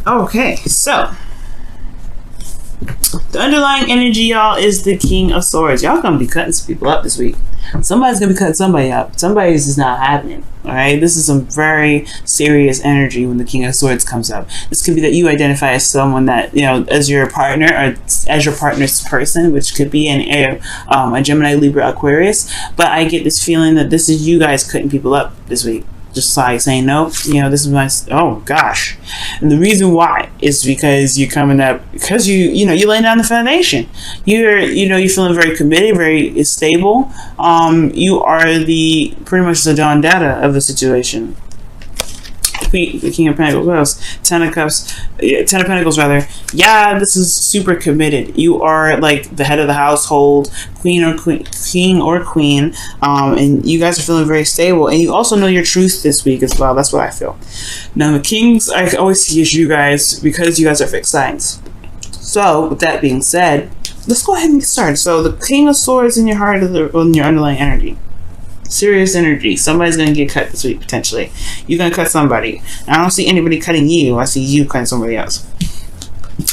Okay, so the underlying energy, y'all, is the King of Swords. Y'all gonna be cutting some people up this week. Somebody's gonna be cutting somebody up. Somebody's just not happening. All right, this is some very serious energy when the King of Swords comes up. This could be that you identify as someone that, you know, as your partner or as your partner's person, which could be a Gemini, Libra, Aquarius. But I get this feeling that this is you guys cutting people up this week. Just like saying, no, you know, this is my, oh gosh. And the reason why is because you're coming up, because you're laying down the foundation. You're feeling very committed, very stable. You are pretty much the Don Dada of the situation. The King of Pentacles, what else? Ten of Pentacles rather. Yeah, this is super committed. You are like the head of the household, king or queen, and you guys are feeling very stable. And you also know your truth this week as well. That's what I feel. Now the Kings, I always see as you guys, because you guys are fixed signs. So with that being said, let's go ahead and get started. So the King of Swords in your heart is on your underlying energy. Serious energy. Somebody's going to get cut this week, potentially. You're going to cut somebody. And I don't see anybody cutting you. I see you cutting somebody else.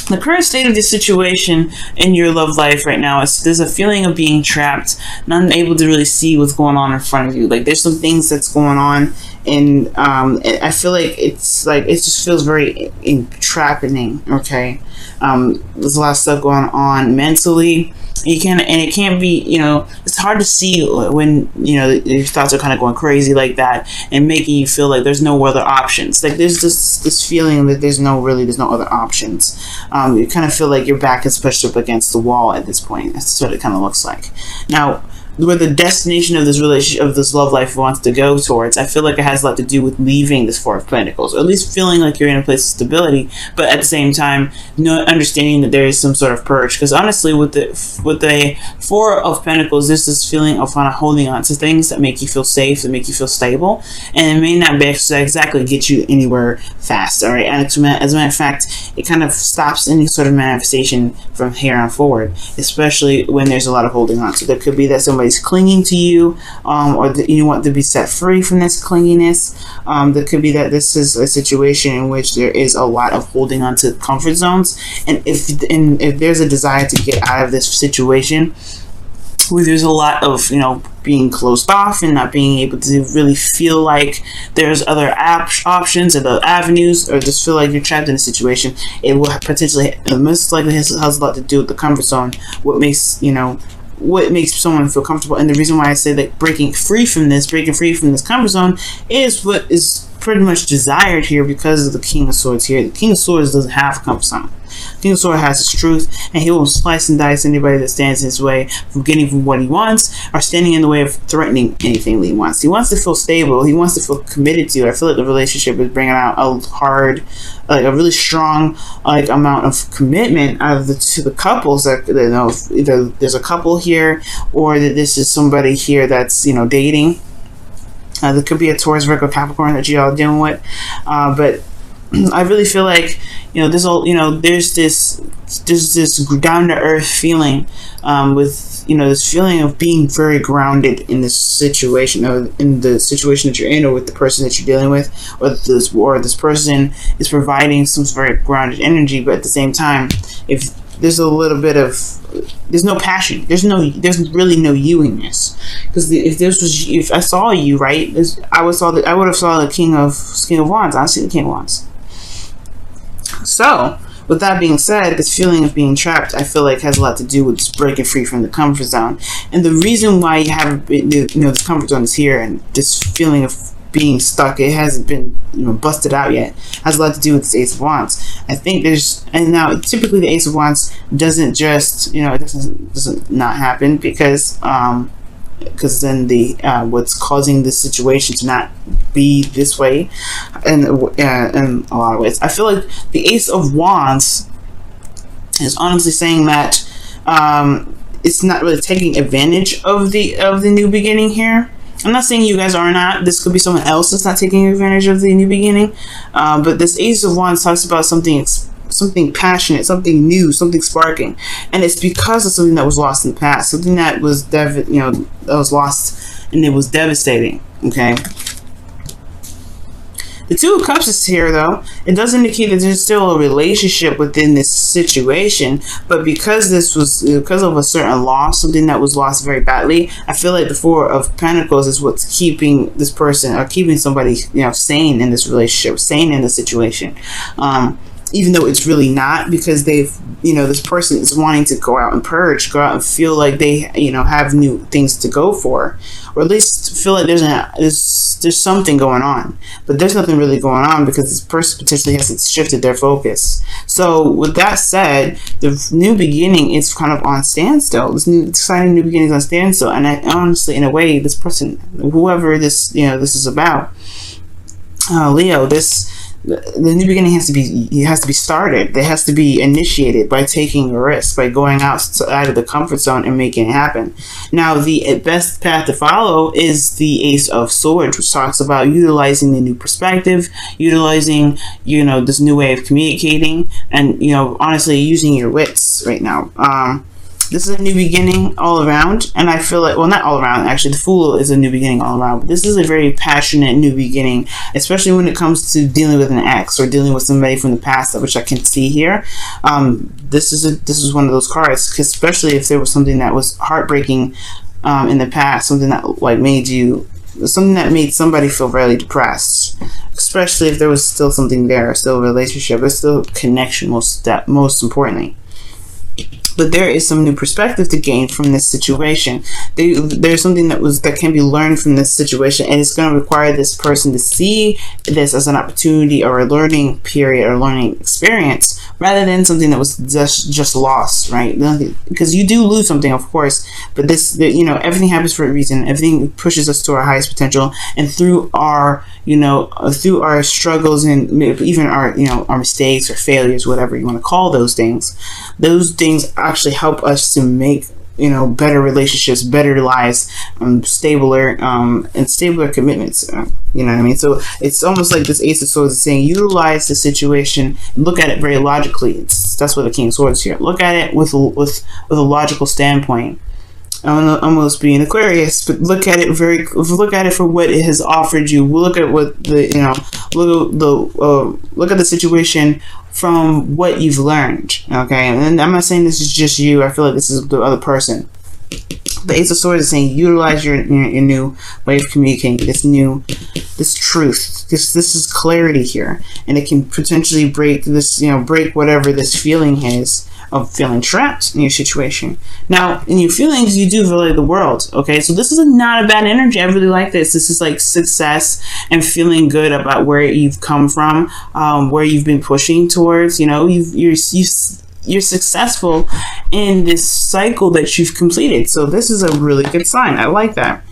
The current state of the situation in your love life right now is there's a feeling of being trapped, not able to really see what's going on in front of you. Like there's some things that's going on, and I feel like it just feels very entrapping. Okay, there's a lot of stuff going on mentally. It can't be, it's hard to see when, your thoughts are kind of going crazy like that and making you feel like there's no other options. Like there's this feeling that there's no other options. You kind of feel like your back is pushed up against the wall at this point. That's what it kind of looks like. Now, where the destination of this relationship, of this love life wants to go towards, I feel like it has a lot to do with leaving this Four of Pentacles, or at least feeling like you're in a place of stability, but at the same time, understanding that there is some sort of purge. Because honestly, with the Four of Pentacles, there's this feeling of kind of holding on to things that make you feel safe, that make you feel stable, and it may not be exactly get you anywhere fast. All right, and as a matter of fact, it kind of stops any sort of manifestation from here on forward, especially when there's a lot of holding on. So there could be that somebody clinging to you, or that you want to be set free from this clinginess. There could be that this is a situation in which there is a lot of holding on to comfort zones, and if there's a desire to get out of this situation where there's a lot of being closed off and not being able to really feel like there's other options or the avenues, or just feel like you're trapped in a situation, it will potentially, most likely has a lot to do with the comfort zone. What makes someone feel comfortable. And the reason why I say that breaking free from this comfort zone is what is pretty much desired here, because of the King of Swords here. The King of Swords doesn't have a comfort zone. The King of Swords has his truth, and he will slice and dice anybody that stands in his way from getting from what he wants, or standing in the way of threatening anything that he wants. He wants to feel stable. He wants to feel committed to. I feel like the relationship is bringing out a really strong amount of commitment out of the couples that either there's a couple here, or that this is somebody here that's dating. There could be a Taurus, Virgo, Capricorn that you all dealing with, but I really feel like there's this down to earth feeling with this feeling of being very grounded in this situation, or in the situation that you're in, or with the person that you're dealing with, or this person is providing some very grounded energy. But at the same time, if there's a little bit of, there's no passion, there's really no you in this, because if I saw you, right, I would have saw the King of Wands. I see the King of Wands. So with that being said, this feeling of being trapped, I feel like has a lot to do with just breaking free from the comfort zone. And the reason why you haven't been, this comfort zone is here, and this feeling of being stuck, it hasn't been busted out yet, has a lot to do with this Ace of Wands. I think and now typically the Ace of Wands doesn't just it doesn't not happen, because then what's causing this situation to not be this way, and in a lot of ways, I feel like the Ace of Wands is honestly saying that it's not really taking advantage of the new beginning here. I'm not saying you guys are not. This could be someone else that's not taking advantage of the new beginning. But this Ace of Wands talks about something passionate, something new, something sparking, and it's because of something that was lost in the past, something that was that was lost, and it was devastating. Okay. The Two of Cups is here, though. It does indicate that there's still a relationship within this situation, but because of a certain loss, something that was lost very badly, I feel like the Four of Pentacles is what's keeping this person, or keeping somebody, sane in this relationship, sane in the situation. Even though it's really not, because they've, this person is wanting to go out and purge, go out and feel like they, have new things to go for, or at least feel like there's something going on. But there's nothing really going on, because this person potentially hasn't shifted their focus. So with that said, the new beginning is kind of on standstill. This new exciting new beginning is on standstill, and I honestly, in a way, this person, whoever this this is about, Leo, the new beginning has to be started. It has to be initiated by taking a risk, by going out of the comfort zone and making it happen. Now, the best path to follow is the Ace of Swords, which talks about utilizing the new perspective, utilizing, this new way of communicating, and, honestly, using your wits right now. This is a new beginning all around, and I feel like, well, not all around, actually, the Fool is a new beginning all around, but this is a very passionate new beginning, especially when it comes to dealing with an ex or dealing with somebody from the past, which I can see here. This is one of those cards, especially if there was something that was heartbreaking in the past, something that made somebody feel really depressed, especially if there was still something there, still a relationship, but still connection, most importantly. But there is some new perspective to gain from this situation. There's something that can be learned from this situation, and it's going to require this person to see this as an opportunity or a learning period or learning experience, rather than something that was just lost, right? Because you do lose something, of course, but everything happens for a reason. Everything pushes us to our highest potential, and through our struggles and even our mistakes or failures, whatever you want to call those things actually help us to make better relationships, better lives, stabler commitments. You know what I mean? So it's almost like this Ace of Swords is saying, utilize the situation and look at it very logically. That's what the King of Swords is here. Look at it with a logical standpoint. I'm almost being Aquarius, but look at it for what it has offered you. We'll look at what look at the situation from what you've learned. Okay, and I'm not saying this is just you. I feel like this is the other person. The Ace of Swords is saying, utilize your new way of communicating, this truth. This is clarity here, and it can potentially break whatever this feeling is of feeling trapped in your situation. Now, in your feelings, you do relate the world. Okay, so this is not a bad energy. I really like this. This is like success and feeling good about where you've come from, where you've been pushing towards. You're successful in this cycle that you've completed. So this is a really good sign. I like that.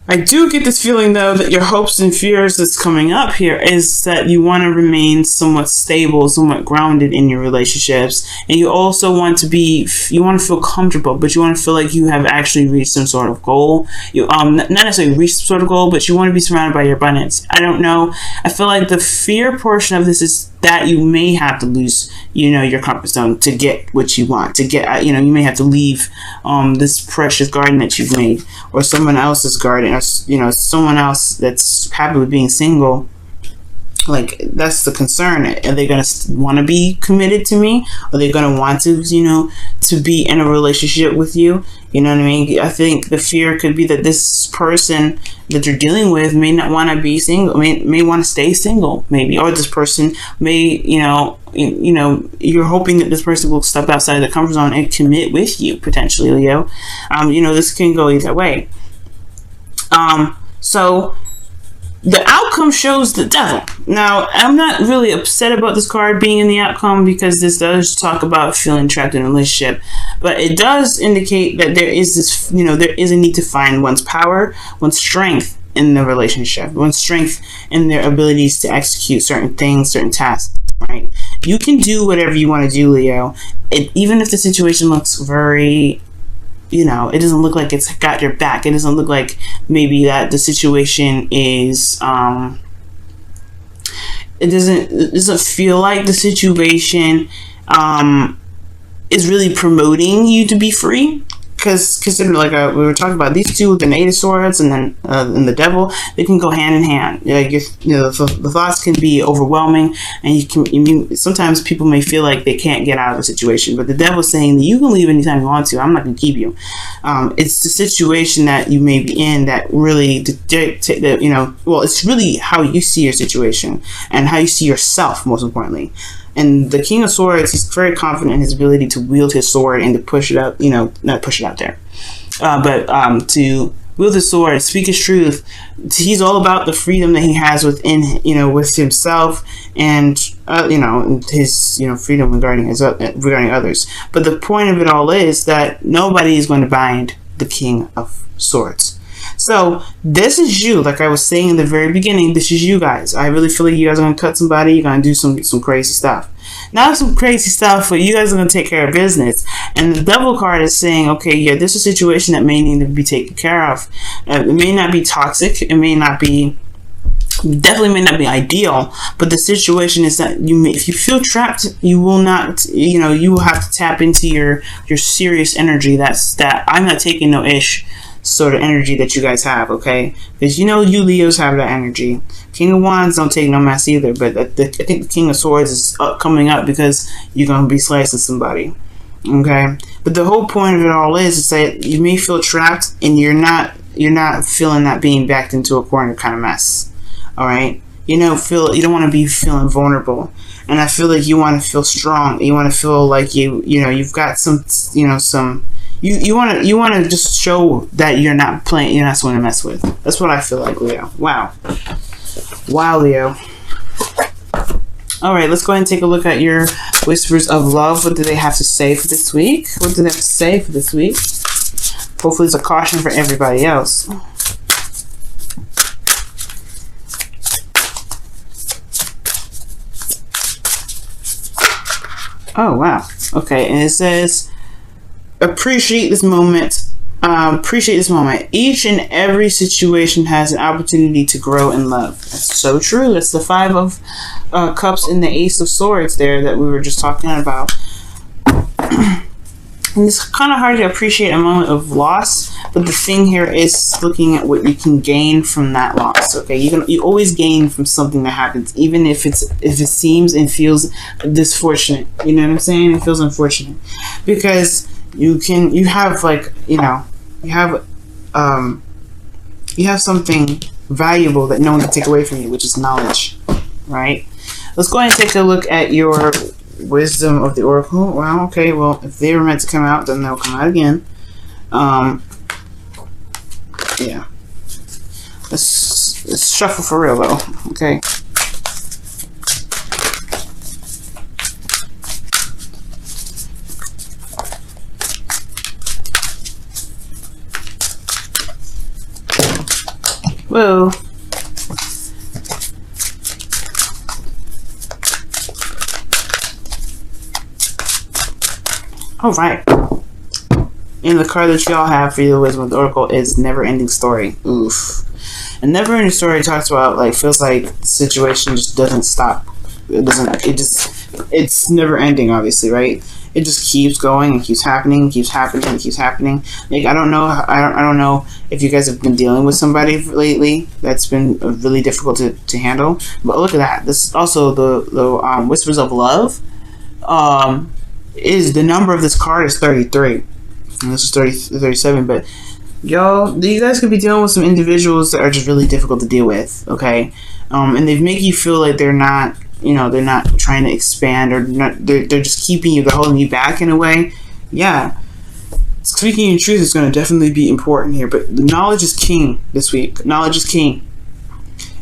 I do get this feeling, though, that your hopes and fears that's coming up here is that you want to remain somewhat stable, somewhat grounded in your relationships. And you also want to feel comfortable, but you want to feel like you have actually reached some sort of goal. You not necessarily reached some sort of goal, but you want to be surrounded by your abundance. I don't know. I feel like the fear portion of this is that you may have to lose, your comfort zone to get what you want, to get, you may have to leave this precious garden that you've made, or someone else's garden, or, someone else that's happy with being single. Like, that's the concern. Are they going to want to be committed to me? Are they going to want to, to be in a relationship with you? You know what I mean? I think the fear could be that this person that you're dealing with may not want to be single, may want to stay single, maybe. Or this person may, you're hoping that this person will step outside of the comfort zone and commit with you, potentially, Leo. This can go either way. So the outcome shows the Devil. Now, I'm not really upset about this card being in the outcome, because this does talk about feeling trapped in a relationship. But it does indicate that there is this, there is a need to find one's power, one's strength in the relationship, one's strength in their abilities to execute certain things, certain tasks, right? You can do whatever you want to do, Leo. Even if the situation looks very, it doesn't look like it's got your back. It doesn't look like maybe that the situation is, it doesn't feel like the situation is really promoting you to be free. because like we were talking about these two, the Eight of Swords and then and the Devil, they can go hand in hand. Like the thoughts can be overwhelming, and sometimes people may feel like they can't get out of a situation, but the Devil's saying that you can leave anytime you want to. I'm not going to keep you. It's the situation that you may be in that really dictate that, well, it's really how you see your situation and how you see yourself, most importantly. And the King of Swords, he's very confident in his ability to wield his sword and to push it out, not push it out there, but to wield his sword, speak his truth. He's all about the freedom that he has within, with himself and, his, freedom regarding others. But the point of it all is that nobody is going to bind the King of Swords. So this is you, like I was saying in the very beginning, this is you guys. I really feel like you guys are going to cut somebody, you're going to do some crazy stuff. Not some crazy stuff, but you guys are going to take care of business. And the Devil card is saying, okay, yeah, this is a situation that may need to be taken care of. It may not be toxic, it may not be, definitely may not be ideal, but the situation is that if you feel trapped, you will not, you will have to tap into your serious energy. That I'm not taking no ish sort of energy that you guys have, okay? Because you Leos have that energy. King of Wands don't take no mess either, but I think the King of Swords is coming up because you're going to be slicing somebody, okay? But the whole point of it all is that you may feel trapped and you're not feeling that being backed into a corner kind of mess, all right? You don't want to be feeling vulnerable, and I feel like you want to feel strong. You want to feel like you've got some You want to just show that you're not someone to mess with. That's what I feel like, Leo. Wow, Leo. All right, let's go ahead and take a look at your whispers of love. What do they have to say for this week? What do they have to say for this week? Hopefully, it's a caution for everybody else. Oh wow. Okay, and it says, appreciate this moment. Each and every situation has an opportunity to grow in love. That's so true. That's the Five of Cups and the Ace of Swords there that we were just talking about. And it's kind of hard to appreciate a moment of loss, but the thing here is looking at what you can gain from that loss. Okay, you always gain from something that happens, even if it seems and feels disfortunate. You know what I'm saying? It feels unfortunate because you have something valuable that no one can take away from you, which is knowledge, right? Let's go ahead and take a look at your wisdom of the oracle. Wow, okay, well, if they were meant to come out, then they'll come out again. Yeah. Let's shuffle for real, though. Okay. Whoa. Alright. And the card that y'all have for the Wisdom of the Oracle is Never Ending Story. Oof. And Never Ending Story talks about, feels like the situation just doesn't stop. It's never ending, obviously, right? It just keeps going and keeps happening, keeps happening, and keeps happening. I don't know if you guys have been dealing with somebody lately that's been really difficult to handle. But look at that. This is also the Whispers of Love. Is the number of this card is 33. And this is 37, but y'all, you guys could be dealing with some individuals that are just really difficult to deal with, okay? And they make you feel like they're not trying to expand, or they're just keeping you, they're holding you back in a way. Yeah. Speaking in truth is going to definitely be important here, but the knowledge is king this week. Knowledge is king.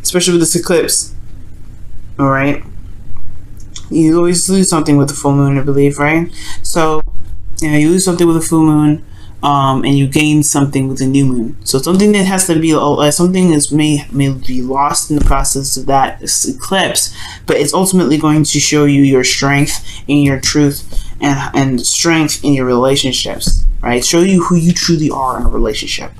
Especially with this eclipse. Alright? You always lose something with the full moon, I believe, right? So, you lose something with the full moon, and you gain something with the new moon. So something that has to be, something that may be lost in the process of that eclipse, but it's ultimately going to show you your strength in your truth and strength in your relationships, right? Show you who you truly are in a relationship.